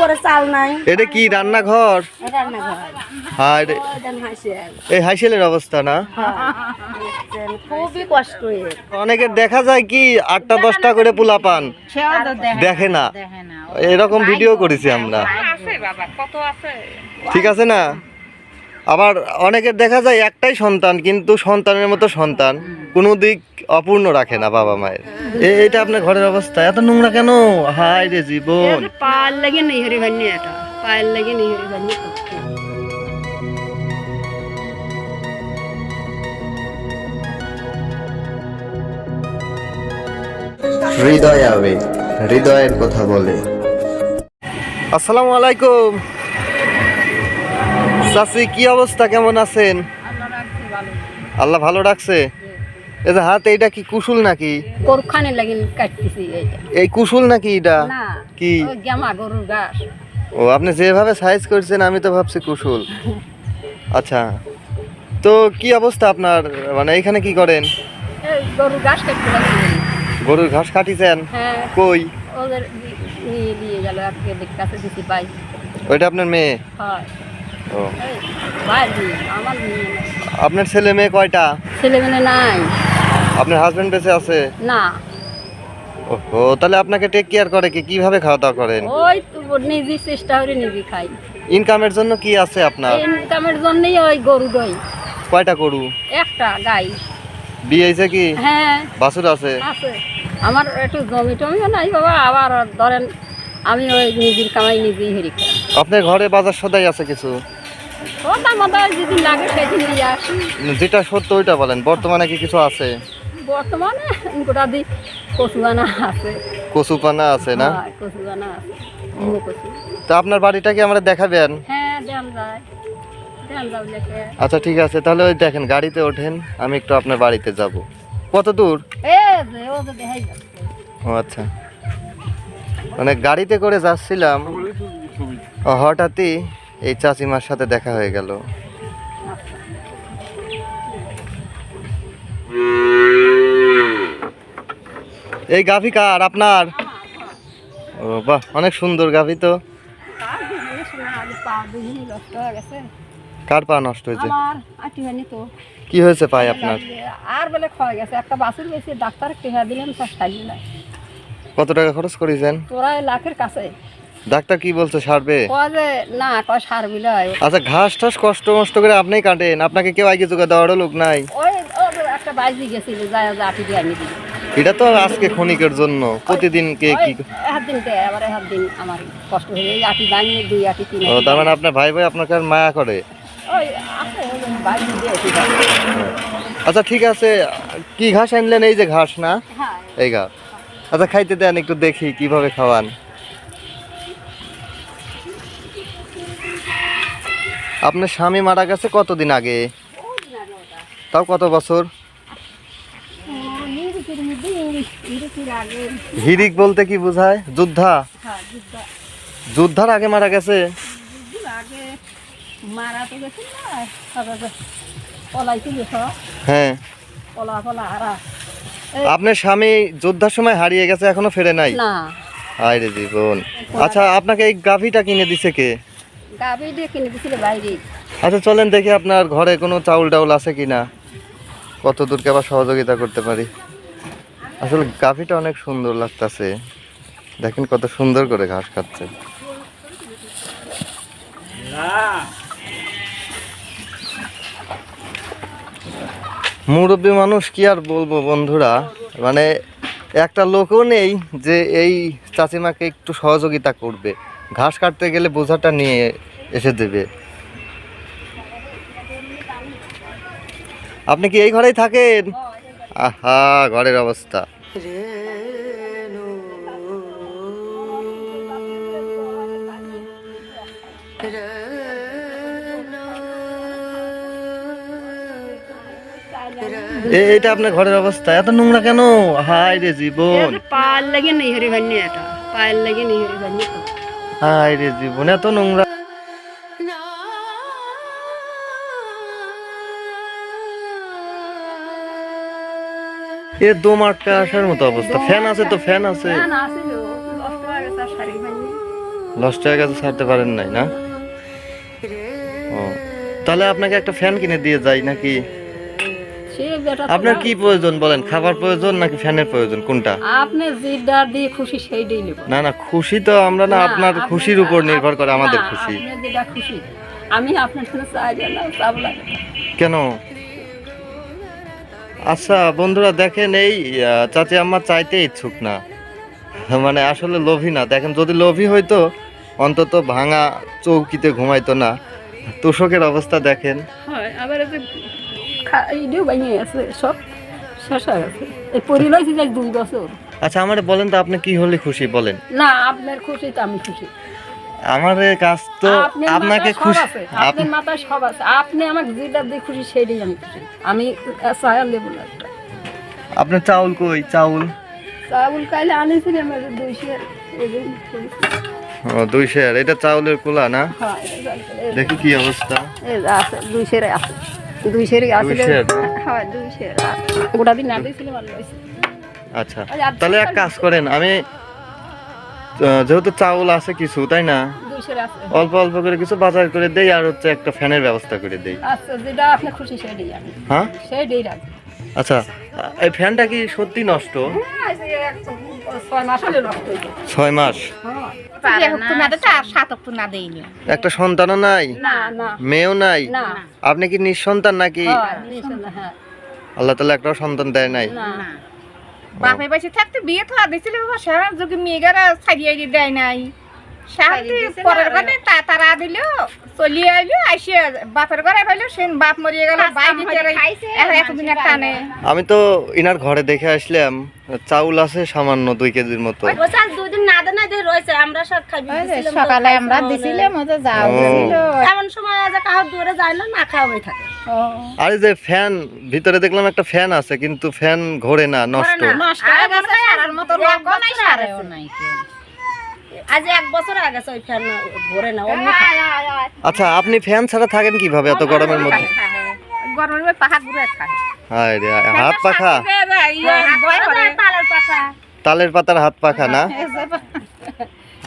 উপরে চাল নাই। এটা কি রান্নাঘর? হ্যাঁ, এই হাইসেলের অবস্থা না? খুবই কষ্ট। অনেকের দেখা যায় কি 8টা 10টা করে পোলা পান দেখে না, এরকম ভিডিও করেছি আমরা। ঠিক আছে না? আবার অনেকের দেখা যায় একটাই সন্তান, কিন্তু সন্তানের মতো সন্তান কোনো দিক অপূর্ণ রাখে না বাবা মায়ের। এটা আপনার ঘরের অবস্থা, এত নোংরা কেন? হায় রে জীবন। পায়ের লাগে নেই হরি ভান্নি, এটা পায়ের লাগে নেই হরি ভান্নি। হৃদয় আবেগ, হৃদয়ের কথা বলে। আসসালামু আলাইকুম চাচি, কি অবস্থা, কেমন আছেন? আল্লাহ ভালো রাখছে। এই যে হাত, এইটা কি কুশুল নাকি? গরুখানে লাগি কাটতেছি এইটা। এই কুশুল নাকি এটা? না, কি? ওই গামা গরুর ঘাস। ও, আপনি যেভাবে সাইজ করছেন আমি তো ভাবছি কুশুল। আচ্ছা, তো কি অবস্থা আপনার, মানে এখানে কি করেন? এই গরুর ঘাস কাটতে লাগি। গরুর ঘাস কাটিছেন? হ্যাঁ। কই? ওদের নিয়ে দিয়ে গেল, আজকে দেখতে কাছে দিছি পাই। ওইটা আপনার মেয়ে? হয়। ও, এই ভাই মেয়ে, আমার মেয়ে না। আপনার ছেলে মেয়ে কয়টা? ছেলে মেয়ে নাই। আপনার হাজবেন্ড বেঁচে আছে? না, ওহো, তাহলে আপনাকে টেক কেয়ার করে কি? কিভাবে খাওয়া দাওয়া করেন? ওই তো নিজে চেষ্টা করে নিজে খাই। ইনকামের জন্য কি আছে আপনার? ইনকামের জন্যই ওই গরু দই। কয়টা গরু? একটা গাই। বিয়ে হয়েছে কি? হ্যাঁ, বাছুর আছে? আছে। আমার একটু জমি টমিও নাই বাবা, আবার ধরেন আমি ওই নিজের কামাই নিজেই হেরি খাই। আপনার ঘরে বাজার সদাই আছে কিছু? ওটা মাথায় যেদিন লাগে সেদিন নিয়ে আসি। যেটা সত্য ওইটা বলেন, বর্তমানে কি কিছু আছে? বর্তমানে গোটা দি কচুদানা আছে। কচু পানা আছে না? হ্যাঁ, কচুদানা আছে, নিমো কচু। তো আপনার বাড়িটা কি আমরা দেখাবেন? হ্যাঁ, দেন যায়, দেন যাও লেখে। আচ্ছা ঠিক আছে, তাহলে ওই দেখেন গাড়িতে ওঠেন, আমি একটু আপনার বাড়িতে যাব। কত দূর? ও যে দেখাই যাচ্ছে। ও আচ্ছা, মানে গাড়িতে করে যাচ্ছিলাম, হঠাৎই এই চাচিমার সাথে দেখা হয়ে গেল। এই গাভী কার, আপনার? ও বাহ, অনেক সুন্দর গাভী তো। কার পা নষ্ট হয়েছে? কি হয়েছে পায়ে আপনার? আর বলে ক্ষয় গেছে, একটা বাছুর গেছে, ডাক্তার টেহা দিলেন, তার সারি নাই। কত টাকা খরচ করেছেন? তোরাই লাখের কাছে। ডাক্তার কি বলছে, সারবে? কয় যে না, কয় সার বিলয়। আচ্ছা, ঘাস টাস কষ্ট মষ্ট করে আপনিই কাটেন, আপনাকে কেউ আগে যোগা দেওয়ারও লোক নাই? ওই একটা বাইজি গেছিল, যায় আটি দিয়ে আনি দিল। এটা তো আজকে ক্ষণিকের জন্য, প্রতিদিন কে কি? হাত দিন আবার হাত দিন আমার কষ্ট হয়ে এই আটি ভাঙিয়ে 2 আটি 3 ও, তার মানে আপনার ভাই ভাই আপনাকে আর মায়া করে? ওই আছে বাইজি দিয়ে। আচ্ছা ঠিক আছে, কি ঘাস আনলেন? এই যে ঘাস না? হ্যাঁ। এই ঘাস। আচ্ছা খাইতে দেন, একটু দেখি কিভাবে খাওয়ান। আপনার স্বামী মারা গেছে কতদিন আগে? তাও কত বছর? হিরিক বলতে কি বোঝায়? যোদ্ধা? যুদ্ধার আগে মারা গেছে? হ্যাঁ। আপনার স্বামী যোদ্ধার সময় হারিয়ে গেছে, এখনো ফেরে নাই? হায় রে জীবন। আচ্ছা, আপনাকে এই গাভীটা কিনে দিছে কে? আচ্ছা চলেন দেখি আপনার ঘরে কোনো চাউল টাউল আছে কিনা, কত দূরকে আবার সহযোগিতা করতে পারি। আসলে গাভীটা অনেক সুন্দর লাগতেছে, দেখেন কত সুন্দর করে ঘাস খাচ্ছে। মুরব্বী মানুষ, কি আর বলবো বন্ধুরা, মানে একটা লোকও নেই যে এই চাচিমাকে একটু সহযোগিতা করবে, ঘাস কাটতে গেলে বোঝাটা নিয়ে এসে দেবে। আপনি কি এই ঘরেই থাকেন? আহা, ঘরের অবস্থা। এটা আপনার ঘরের অবস্থা, এত নোংরা কেন? হায় রে জীবন। পায়ের লাগে নেই হরি ভান্নি, এটা পায়ের লাগে নেই হরি ভান্নি। হায় রে জীবন, এত নোংরা। এ দম আটকা আসার মতো অবস্থা। ফ্যান আছে তো? ফ্যান আছে? লস হয়ে গেছে, ছাড়তে পারেন নাই না? ও, তাহলে আপনাকে একটা ফ্যান কিনে দিয়ে যাই নাকি? সে বেটা তো আপনার নাই। কি প্রয়োজন বলেন, খাবার প্রয়োজন নাকি ফ্যানের প্রয়োজন, কোনটা? আপনি যেটা দিয়ে খুশি সেইটাই নেব। না না, খুশি তো আমরা না, আপনার খুশির উপর নির্ভর করে আমাদের খুশি। আপনি যেটা খুশি, আমি আপনার সাথে চাই না, চাপ লাগে না। কেন? আচ্ছা বন্ধুরা দেখেন, এই চাচি আম্মা চাইতে ইচ্ছুক না, মানে আসলে লোভী না। দেখেন যদি লোভী হইতো অন্তত ভাঙা চৌকিতে ঘুমাইতো না। তোষকের অবস্থা দেখেন। হয় আবার ইডিও ভেঙে গেছে, সব শেষ হয়ে গেছে। এই পরিলইছি যাই 2 বছর। আচ্ছা আমার বলেন তো, আপনি কি হলে খুশি বলেন? না আপনার খুশি তো আমি খুশি। আমার এই কাজ তো আপনার আপনাকে মাথায় সব খুশি। আছে, আপনার মাথায় সব আছে, আপনি আমাকে যেটা দিয়ে খুশি সেইটাই আমি খুশি। আমি চায়া লেবু না একটা। আপনার চাউল কই? চাউল চাউল কাইলে আনিছিলি আমার 200 ওজন করেছি। 200, এটা চাউলের কুলা না? হ্যাঁ দেখি কি অবস্থা। এই যে আছে 200 আছে, 200 আছে। 200? হ্যাঁ 200 গোটা দিন না দিয়েছিল ভালো হয়েছে। আচ্ছা তাহলে এক কাজ করেন, আমি যেহেতু চাউল আছে কিছু তাই না, 200 আছে। অল্প অল্প করে কিছু বাজার করে দেই, আর হচ্ছে একটা ফ্যানের ব্যবস্থা করে দেই। আচ্ছা যেটা আপনি খুশি সেইটাই আমি, হ্যাঁ সেইটাই রাখি। আচ্ছা, এই ফ্যানটা কি সত্যি নষ্ট? 6 মাস হলে নষ্ট হয়ে যায়। 6 মাস? একটা সন্তানও নাই, না না মেয়েও নাই? না আপনি কি নিঃসন্তান নাকি? হ্যাঁ, হ্যাঁ আল্লাহ তাআলা একটাও সন্তান দেয় নাই? না বাপের বাড়ি থাকতে বিয়ে তো দিছিল বাবা, সারা যুগে মেয়েরা ছাড়িয়ে দেয় নাই। শান্তি পরের ঘরে তারা দিল, চলিয়ে আইলো, আসিয়া বাপের ঘরে পাইলো, সে বাপ মরিয়ে গেল, এতদিন টানে। আমি তো ইনার ঘরে দেখে আসলাম, চাউল আছে সামান্য 2 কেজির মতো। বসাল 2 দিন না দেনা দিয়ে রয়েছে, আমরা সব খাই দিছিলাম। সকালে আমরা দিছিলাম, ওটা যাও ও। দিছিল। এমন সময় আছে কাহার দূরে যায় না, না খাওয়াই থাকে। আর এই যে ফ্যান, ভিতরে দেখলাম একটা ফ্যান আছে কিন্তু ফ্যান ঘোরে না, নষ্ট। নষ্ট হয়ে গেছে, সারার মতো লোক নাই, সারেও নাই কেউ। আজ 1 বছর আগে ওই ফ্যান ঘোরে না, অন্য খায়। আচ্ছা আপনি ফ্যান ছাড়া থাকেন কিভাবে এত গরমের মধ্যে? গরমের মধ্যে পাহা ঘুরে খায়। হায় রে, হাত পাখা, তালের পাখা তালের পাতার হাত পাখা না?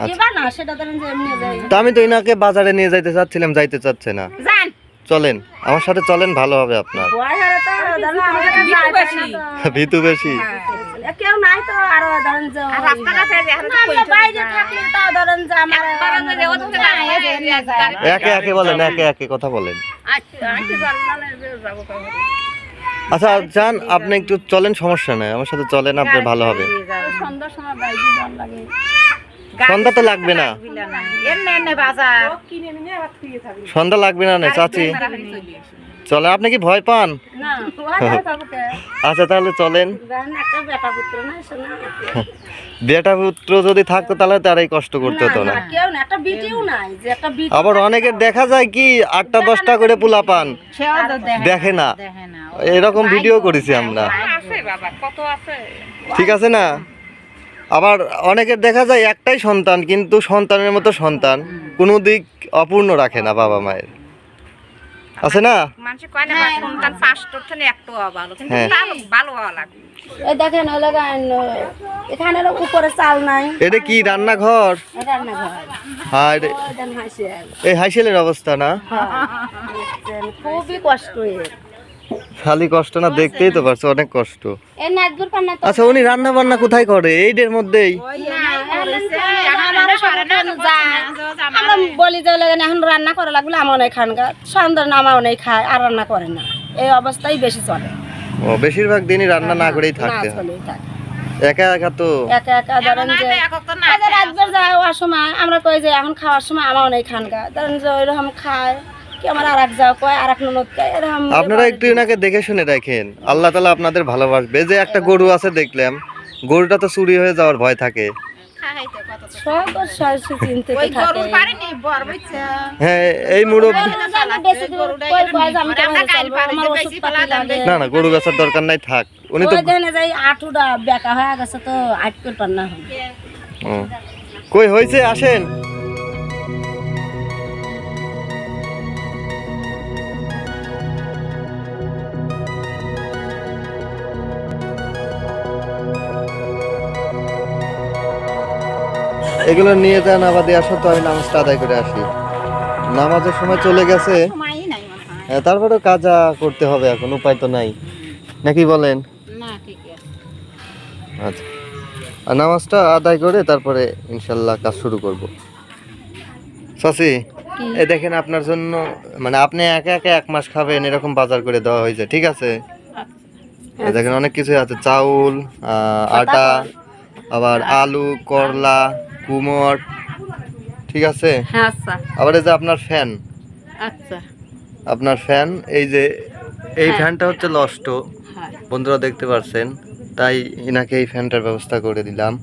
আচ্ছা। এবার না সেটা ধরেন যে এমনি যায়। তা আমি তো ইনাকে বাজারে নিয়ে যাইতে চাচ্ছিলাম, যাইতে চাচ্ছে না। জান চলেন আমার সাথে, চলেন, ভালো হবে আপনার। বয়সের তো ধরেন বিটু বেশি। ভীতু বেশি। কেউ নাই তো আরো ধরেন যে আর রাস্তাঘাটে যে এখন তো আমরা বাইরে থাকলে তো ধরেন যে আমার একে একে বলেন, একে একে কথা বলেন। আচ্ছা যান, আপনি একটু চলেন, সমস্যা নাই, আমার সাথে চলেন, আপনার ভালো হবে। সন্ধ্যার সময় বাইরে যাওয়ার লাগে। সন্ধ্যা তো লাগবে না, এমনি এমনি বাজার সন্ধ্যা লাগবে না না চাচি, চলেন। আপনি কি ভয় পান? না ওই বাবুকে আচ্ছা তাহলে চলেন। জান একটা বেটা পুত্র না শোনা। বেটা পুত্র যদি থাকতো তাহলে তার এই কষ্ট করতে হতো না। কেউ না, একটা বিটিও নাই যে একটা বিটি। আবার অনেকের দেখা যায় কি 8টা 10টা করে পোলা পান, সেও তো দেখে না, দেখে না। এরকম ভিডিও করেছি আমরা। আছে বাবা, কত আছে। ঠিক আছে না? আবার অনেকের দেখা যায় একটাই সন্তান কিন্তু সন্তানের মতো সন্তান, কোনো দিক অপূর্ণ রাখে না বাবা মায়ের, আছে না? মানুষ কয় না সন্তান 5টার থেকে একটু ভালো, কিন্তু হ্যাঁ। তার ভালো হওয়া লাগবে। এই দেখেন ওই লাগান এখানে উপরে চাল নাই, এটা কি রান্নাঘর? রান্নাঘর। আর ওইখানে হাসি এই হাইসেলের অবস্থা না, খুবই কষ্ট এর। খালি কষ্ট না, দেখতেই তো পারছো অনেক কষ্ট। এই নাকদুর পান্না তো আচ্ছা উনি রান্না বান্না কোথায় করে? এইটার মধ্যেই? আমরা বলি যে লাগান এখন রান্না করা লাগলে আমার অনেক খানগা, সন্ধ্যা নামা অনেক খায় আর রান্না করে না, এই অবস্থাই বেশি চলে। ও বেশিরভাগ দিনই রান্না না করেই না থাকতে হয়, চলেই থাকে একা একা তো। একা একা ধরেন যে আগে রাতভর যায় ওর সময় আমরা কই যে এখন খাওয়ার সময় আমার অনেক খানগা, ধরেন যে ওইরকম খায় কি আমার আর এক যাও কয় আর এক ননদ কয় এরকম। আপনারা একটু এনাকে দেখে শুনে রাখেন, আল্লাহ তাআলা আপনাদের ভালোবাসবে। যে একটা গরু আছে দেখলাম, গরুটা তো চুরি হয়ে যাওয়ার ভয় থাকে। সব সরষে চিনতে তো থাকে। হ্যাঁ এই মুরব্বী, না না গরু বেচার দরকার নাই, থাক। উনি তো আটুটা বেকা হয়ে গেছে তো আট করতাম না। ও, কই হয়েছে আসেন। এগুলো নিয়ে যান, আবার দিয়ে আসো তো আমি নামাজটা আদায় করে আসি। নামাজের সময় চলে গেছে, সময়ই নাই মনে হয়। হ্যাঁ, তারপরেও কাজা করতে হবে, এখন উপায় তো নাই, নাকি বলেন? না ঠিক আছে। আচ্ছা, আর নামাজটা আদায় করে তারপরে ইনশাল্লাহ কাজ শুরু করব। চাচি, এই দেখেন আপনার জন্য, মানে আপনি একা একা 1 মাস খাবেন এরকম বাজার করে দেওয়া হয়েছে, ঠিক আছে? এই দেখেন অনেক কিছু আছে, চাউল, আটা, আবার আলু, করলা, কুমড়, ঠিক আছে? হ্যাঁ আচ্ছা আবার এই যে আপনার ফ্যান, আচ্ছা আপনার ফ্যান, এই যে এই হ্যাঁ। ফ্যানটা হচ্ছে নষ্ট, হ্যাঁ বন্ধুরা দেখতে পাচ্ছেন, তাই ইনাকে এই ফ্যানটার ব্যবস্থা করে দিলাম।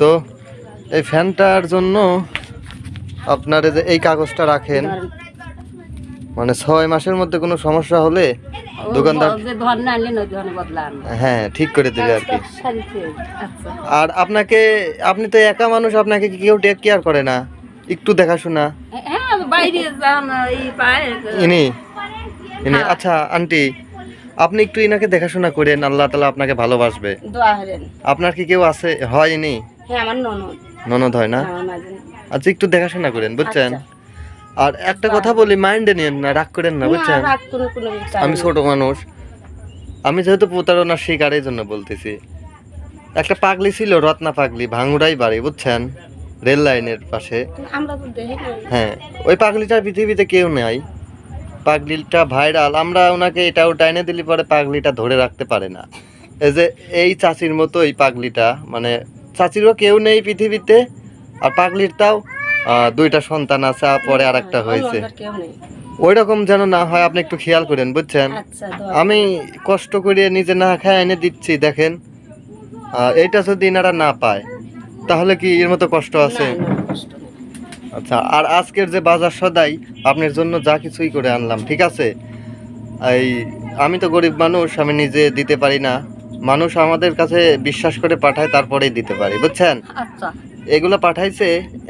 তো এই ফ্যানটার জন্য আপনার এই যে এই কাগজটা রাখেন, মানে 6 মাসের মধ্যে কোনো সমস্যা হলে দোকানদার যে ধর না আনলেন ওই ধরনের বদলান। হ্যাঁ ঠিক করে দেবে আর কি। আচ্ছা আর আপনি তো একা মানুষ, আপনাকে কি কেউ টেক কেয়ার করে না, একটু দেখাশোনা? হ্যাঁ বাইরে যান এই পায় ইনি আচ্ছা আন্টি, আপনি একটু ইনাকে দেখাশোনা করেন, আল্লাহ তাআলা আপনাকে ভালোবাসবে। দোয়া হলেন। আপনার কি কেউ আছে, হয় ইনি? হ্যাঁ আমার ননদ। ননদ হয় না? আমার মাঝে। আচ্ছা একটু দেখাশোনা করেন, বুঝছেন? আচ্ছা। আর একটা কথা বলি, মাইন্ডে নিয়েন না, রাগ করেন না, বুঝছেন? রাগ কোনো বিচার আমি নেই। ছোট মানুষ, আমি যেহেতু প্রতারণার শিকার, এই জন্য বলতেছি। একটা পাগলি ছিল, রত্না পাগলি, ভাঙ্গুড়াই বাড়ি, বুঝছেন, রেল লাইনের পাশে। আমরা তো দেখি নাই। হ্যাঁ, ওই পাগলিটার পৃথিবীতে কেউ নাই, পাগলিটা ভাইরাল, আমরা ওনাকে এটা ওটা এনে দিলি পরে পাগলিটা ধরে রাখতে পারে না। এই যে এই চাচির মতো এই পাগলিটা, মানে চাচিরও কেউ নেই পৃথিবীতে, আর পাগলিরটাও 2টা সন্তান আছে, আর পরে আরেকটা হয়েছে। অন্য কেউ নেই। ওই রকম যেন না হয়, আপনি একটু খেয়াল করেন, বুঝছেন? আচ্ছা দোয়া। আমি কষ্ট করে নিজে না খায় এনে দিচ্ছি, দেখেন, এইটা যদি এনারা না পায় তাহলে কি এর মতো কষ্ট আছে? না, না, কষ্ট নেই। আচ্ছা, আর আজকের যে বাজার সদাই আপনার জন্য যা কিছুই করে আনলাম, ঠিক আছে? এই আমি তো গরিব মানুষ, আমি নিজে দিতে পারি না, মানুষ আমাদের কাছে বিশ্বাস করে পাঠায়, তারপরেই দিতে পারি, বুঝছেন? আচ্ছা এগুলো পাঠাইছে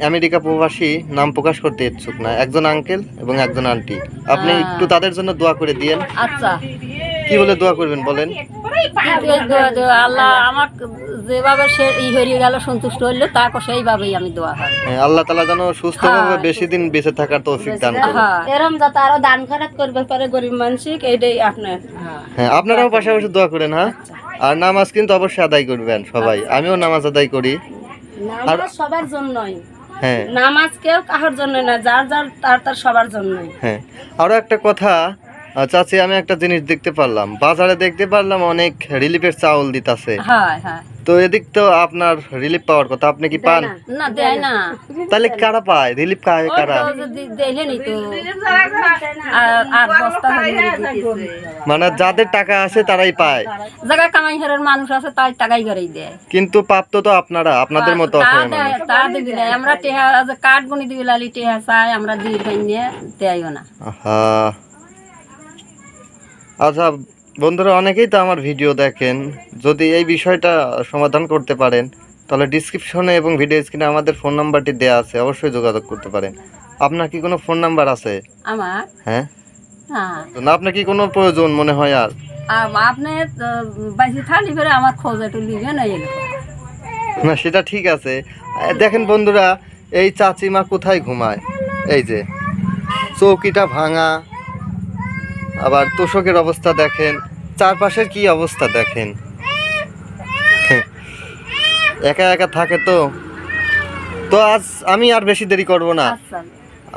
আমেরিকা প্রবাসী, নাম প্রকাশ করতে ইচ্ছুক না, একজন আঙ্কেল এবং একজন আন্টি। আপনি একটু তাদের জন্য দোয়া করে দিয়েন। আচ্ছা কি বলে দোয়া করবেন বলেন? আল্লাহ আমার যেভাবে সে হয়ে গেল সন্তুষ্ট হইলো তাকে সেইভাবেই আমি দোয়া করি। হ্যাঁ, আল্লাহ তাআলা যেন সুস্থভাবে হ্যাঁ। বেশি দিন বেঁচে থাকার তৌফিক দান করেন। হ্যাঁ এরম যাতে আরো দান খয়রাত করবে পারে গরিব মানসিক, এইটাই আপনার। হ্যাঁ হ্যাঁ, আপনারাও পাশাপাশি দোয়া করেন, হ্যাঁ। আর নামাজ কিন্তু অবশ্যই আদায় করবেন সবাই, আমিও নামাজ আদায় করি। নামাজ সবার জন্যই, হ্যাঁ নামাজ কেউ কারোর জন্য না, যার যার তার সবার জন্যই। হ্যাঁ, আরো একটা কথা, চাচি, আমি একটা জিনিস দেখতে পারলাম, বাজারে দেখতে পারলাম অনেক রিলিফের চাউল দিতাছে, হ্যাঁ হ্যাঁ তো এদিক তো আপনার রিলিফ পাওয়ার কথা, আপনি কি পান? না দেয় না তাহলে কারা পায় রিলিফ, কারা? দেখলেনি তো আর বস্তা হয়ে দিতেছে। মানে যাদের টাকা আছে তারাই পায়, জায়গা কামাই ঘরের মানুষ আছে তাই টাকাই ঘরেই দেয়। কিন্তু প্রাপ্ত তো আপনারা, আপনাদের মতো তা অসহায় দেয়, মানুষ। তা দিবি না, আমরা টেহা যে কাঠ গুনি দিবি লালি টেহা চাই, আমরা দিই নিয়ে দেয়ও না। আহা। আচ্ছা বন্ধুরা, অনেকেই তো আমার ভিডিও দেখেন, যদি এই বিষয়টা সমাধান করতে পারেন তাহলে ডিসক্রিপশনে এবং ভিডিও স্ক্রিনে আমাদের ফোন নাম্বারটি দেওয়া আছে, অবশ্যই যোগাযোগ করতে পারেন। আপনার কি কোনো ফোন নাম্বার আছে? আমার হ্যাঁ, হ্যাঁ তো না, আপনার কি কোনো প্রয়োজন মনে হয় আর? আপনি বাইশে থালি করে আমার খোঁজ একটু লিখে না এলো। না সেটা ঠিক আছে। দেখেন বন্ধুরা, এই চাচিমা কোথায় ঘুমায়, এই যে চৌকিটা ভাঙা, আবার তোষকের অবস্থা দেখেন, চারপাশের কি অবস্থা দেখেন, একা একা থাকে। তো আজ আমি আর বেশি দেরি করব না, আচ্ছা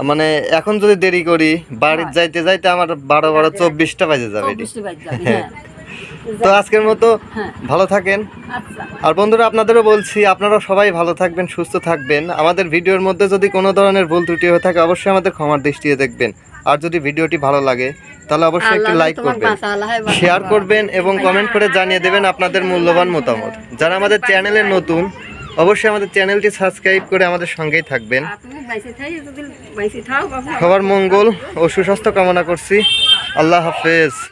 মানে এখন যদি দেরি করি বাড়ির যাইতে যাইতে আমার 12-24টা বাজে যাবে। 24 বাজে যাবে, হ্যাঁ তো আজকের মতো হ্যাঁ ভালো থাকেন। আচ্ছা আর বন্ধুরা, আপনাদেরও বলছি, আপনারা সবাই ভালো থাকবেন, সুস্থ থাকবেন। আমাদের ভিডিওর মধ্যে যদি কোনো ধরনের ভুল ত্রুটি হয়ে থাকে অবশ্যই আমাদের ক্ষমার দৃষ্টিতে দেখবেন। আর যদি ভিডিওটি ভালো লাগে তাহলে অবশ্যই একটি লাইক করবেন, শেয়ার করবেন এবং কমেন্ট করে জানিয়ে দেবেন আপনাদের মূল্যবান মতামত। যারা আমাদের চ্যানেলে নতুন, অবশ্যই আমাদের চ্যানেলটি সাবস্ক্রাইব করে আমাদের সঙ্গেই থাকবেন। তুমি বাইশে থাই যদি বাইশে থাও বাবা। সবার মঙ্গল ও সুস্বাস্থ্য কামনা করছি। আল্লাহ হাফেজ।